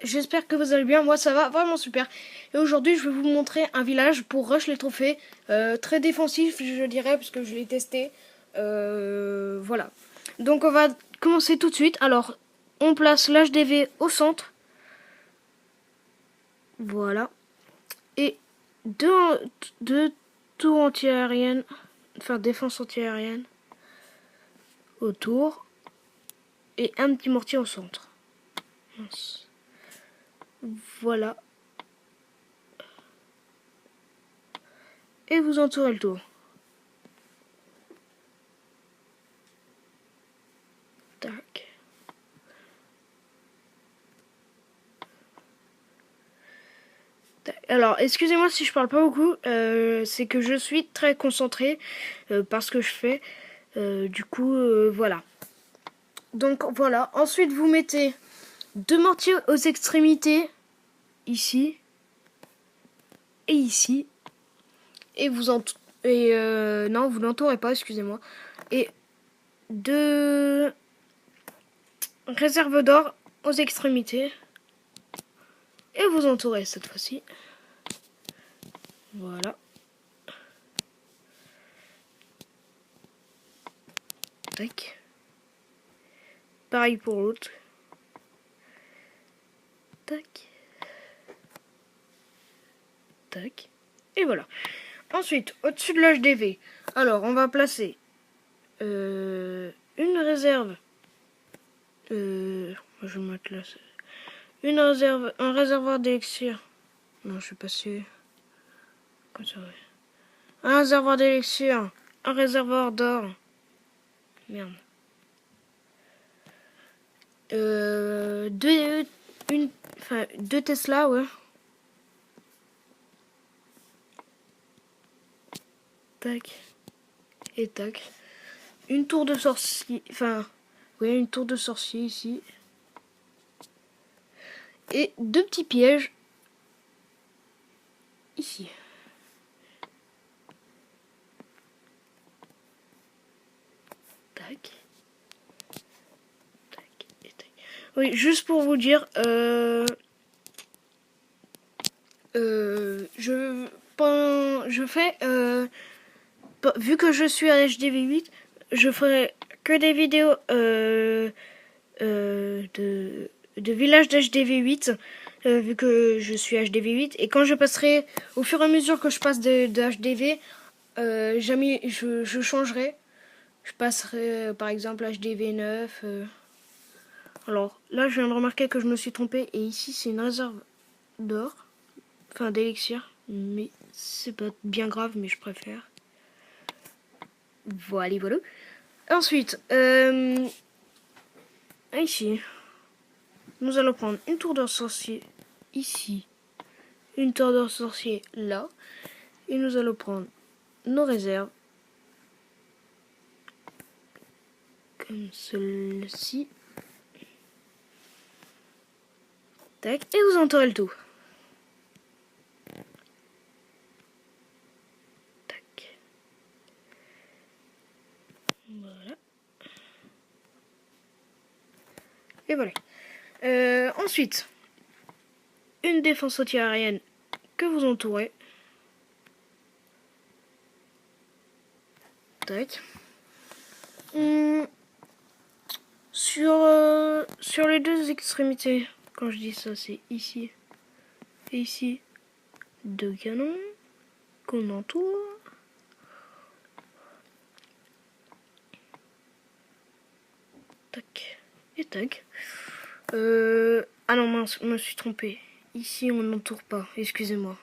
j'espère que vous allez bien. Moi ça va vraiment super. Et aujourd'hui je vais vous montrer un village pour rush les trophées. Très défensif je dirais parce que je l'ai testé. Voilà. Donc on va commencer tout de suite. Alors on place l'HDV au centre. Voilà. Et deux tours anti-aériennes. Enfin défense anti-aérienne. Autour. Et un petit mortier au centre. Voilà. Et vous entourez le tour. Tac. Alors, excusez-moi si je parle pas beaucoup, c'est que je suis très concentré par ce que je fais. Du coup, voilà. Donc voilà. Ensuite, vous mettez deux mortiers aux extrémités, ici et ici. Et vous non, vous l'entourez pas, excusez-moi. Et deux réserves d'or aux extrémités. Et vous entourez cette fois-ci. Voilà. Tac. Pareil pour l'autre. Tac. Tac. Et voilà. Ensuite, au-dessus de l'HDV, alors on va placer une réserve. Je vais mettre là. Une réserve, un réservoir d'élixir. Non, je suis pas sûr. Comme ça, ouais. Un réservoir d'élixir, un réservoir d'or. Merde. Deux Tesla, ouais. Tac. Et tac. Une tour de sorcier. Enfin, ouais, une tour de sorcier ici. Et deux petits pièges. Ici. Tac. Tac. Et tac. Oui, juste pour vous dire, je fais, vu que je suis à HDV8, je ferai que des vidéos de village d'HDV8, vu que je suis HDV8. Et quand je passerai, au fur et à mesure que je passe de HDV, jamais je changerai. Je passerai par exemple HDV9. Alors là, je viens de remarquer que je me suis trompé. Et ici, c'est une réserve d'or. Enfin, d'élixir. Mais c'est pas bien grave, mais je préfère. Voilà, voilà. Ensuite, ici, nous allons prendre une tour de sorcier ici. Une tour de sorcier là. Et nous allons prendre nos réserves. Comme celle-ci. Tac. Et vous entourez le tout. Tac. Voilà. Et voilà. Ensuite, une défense anti-aérienne que vous entourez. Tac. Sur les deux extrémités, quand je dis ça, c'est ici et ici, deux canons qu'on entoure. Tac et tac. Ah non, mince, je me suis trompé. Ici, on n'entoure pas, excusez-moi.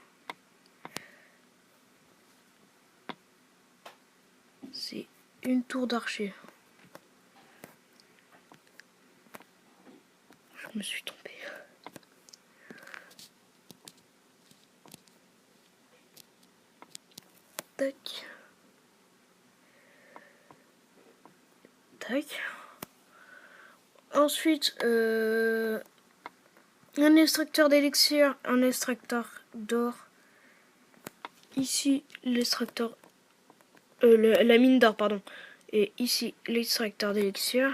C'est une tour d'archer. Je me suis trompé. Tac. Tac. Ensuite, un extracteur d'élixir, un extracteur d'or. Ici, l'extracteur... la mine d'or, pardon. Et ici, l'extracteur d'élixir.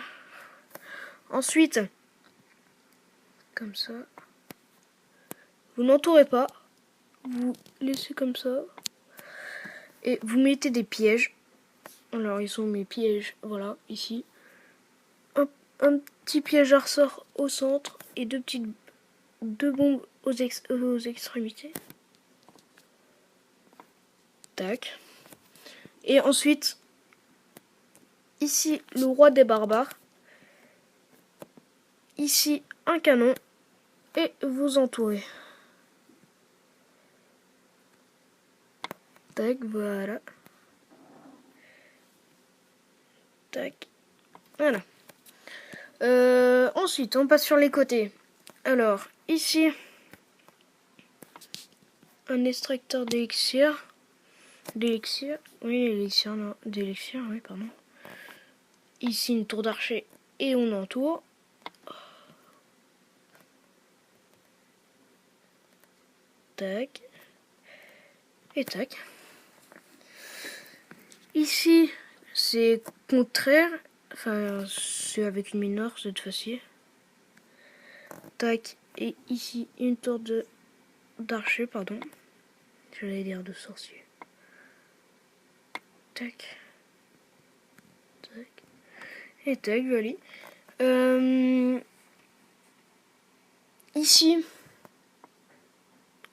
Ensuite, comme ça. Vous n'entourez pas, vous laissez comme ça. Et vous mettez des pièges. Alors, ils sont mes pièges, voilà, ici. Un petit piège à ressort au centre et deux bombes aux extrémités. Tac. Et ensuite, ici, le roi des barbares. Ici, un canon. Et vous entourez. Tac, voilà. Tac. Voilà. Ensuite, on passe sur les côtés. Alors, ici, un extracteur d'élixir. D'élixir, oui, pardon. Ici, une tour d'archer et on entoure. Tac. Et tac. Ici, c'est contraire. Enfin, c'est avec une mineure cette fois-ci. Tac. Et ici, une tour d'archer, pardon. J'allais dire de sorcier. Tac. Tac. Et tac, joli. Ici,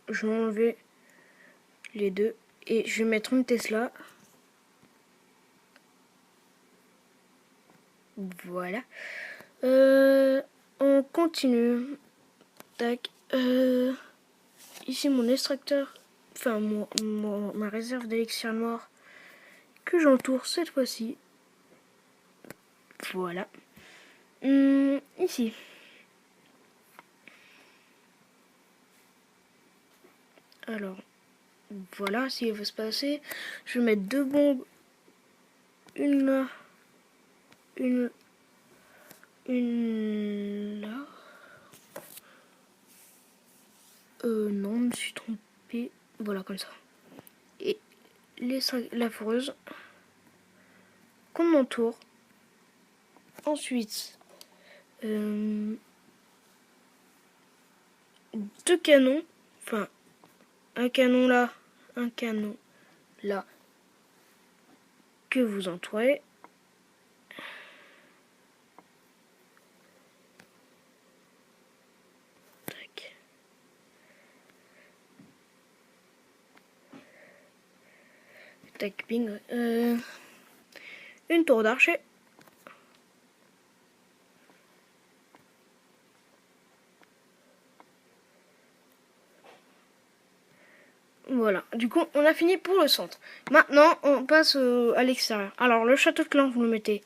je vais enlever les deux. Et je vais mettre une Tesla. Voilà. On continue. Tac. Ici, mon extracteur. Enfin, ma réserve d'élixir noir. Que j'entoure cette fois-ci. Voilà. Ici. Alors, voilà, s'il veut se passer. Je vais mettre deux bombes. Une là. Une là. Non, je me suis trompée. Voilà, comme ça. Et la foreuse. Qu'on entoure. Ensuite, deux canons. Enfin, un canon là, un canon là. Que vous entourez. Tac. Tac, ping. Une tour d'archer. Voilà, du coup on a fini pour le centre. Maintenant on passe à l'extérieur. Alors le château de clan vous le mettez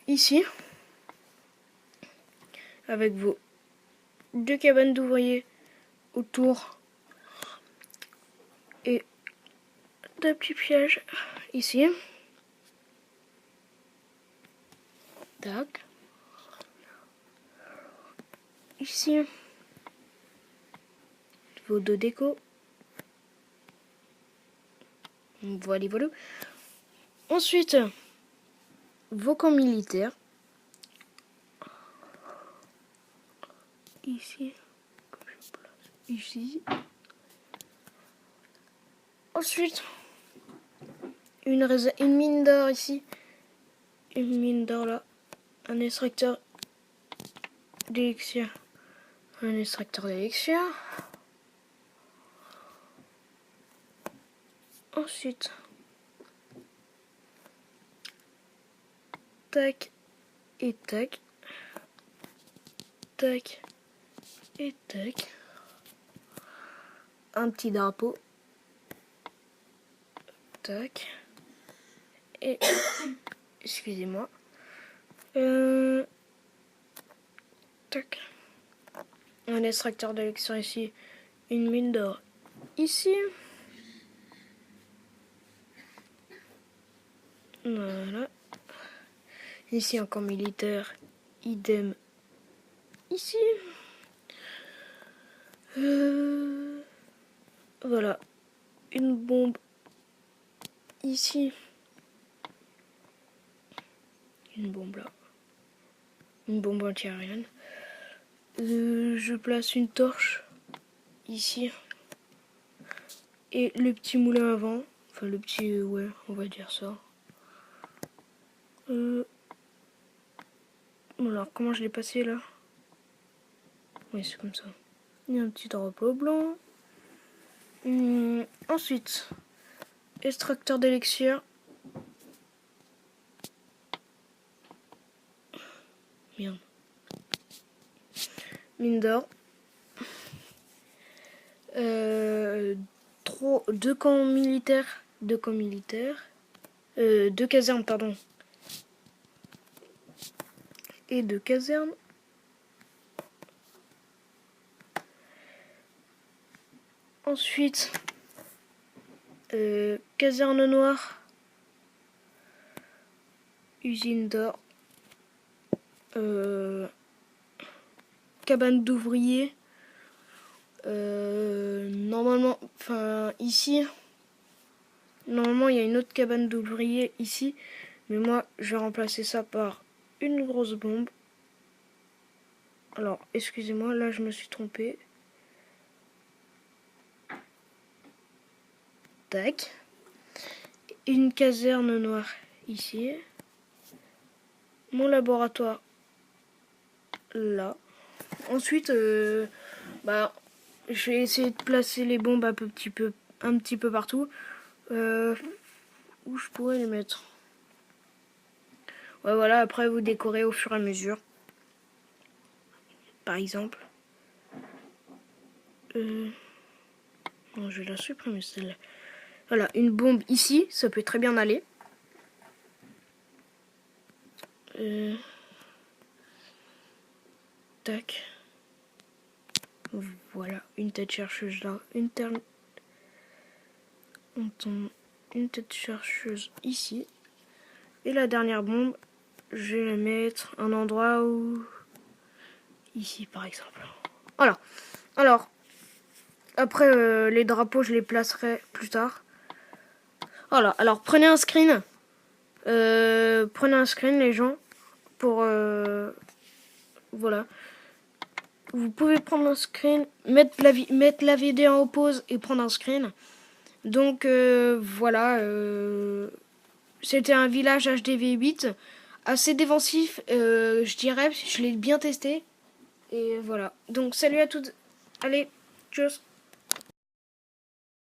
ici. Avec vos deux cabanes d'ouvriers autour. Et deux petits pièges ici. Tac. Ici. Vos deux décos. Voilà, voilà. Ensuite, vos camps militaires. Ici. Ici. Ensuite, une mine d'or ici. Une mine d'or là. Un extracteur d'élixir. Un extracteur d'élixir. Ensuite, tac et tac. Tac et tac. Un petit drapeau. Tac. Et excusez-moi. Tac. Un extracteur d'élixir ici. Une mine d'or ici. Voilà. Ici un camp militaire. Idem. Ici. Voilà. Une bombe ici. Une bombe là. Une bombe antiaérienne. Je place une torche ici. Et le petit moulin avant. Enfin, le petit... ouais, on va dire ça. Alors, comment je l'ai passé là? Oui, c'est comme ça. Il y a un petit drapeau blanc. Ensuite, extracteur d'élixir. Merde. Mine d'or. Deux camps militaires. Deux casernes, pardon. Et deux casernes. Ensuite, caserne noire. Usine d'or. Cabane d'ouvriers. Normalement, enfin ici, normalement il y a une autre cabane d'ouvriers ici, mais moi je vais remplacer ça par une grosse bombe. Alors excusez-moi, là je me suis trompé. Tac. Une caserne noire ici. Mon laboratoire là. Ensuite, je vais essayer de placer les bombes un petit peu partout. Où je pourrais les mettre? Ouais, voilà, après vous décorez au fur et à mesure. Par exemple. Non, je vais la supprimer celle-là. Voilà, une bombe ici, ça peut très bien aller. Tac. Voilà, une tête chercheuse là. Une tête chercheuse ici. Et la dernière bombe, je vais la mettre à un endroit où... Ici, par exemple. Voilà. Alors, après, les drapeaux, je les placerai plus tard. Voilà. Alors, prenez un screen. Prenez un screen, les gens. Pour... voilà. Vous pouvez prendre un screen, mettre la vidéo en pause et prendre un screen. Donc, voilà. C'était un village HDV8. Assez défensif, je dirais. Je l'ai bien testé. Et voilà. Donc, salut à toutes. Allez, tchuss.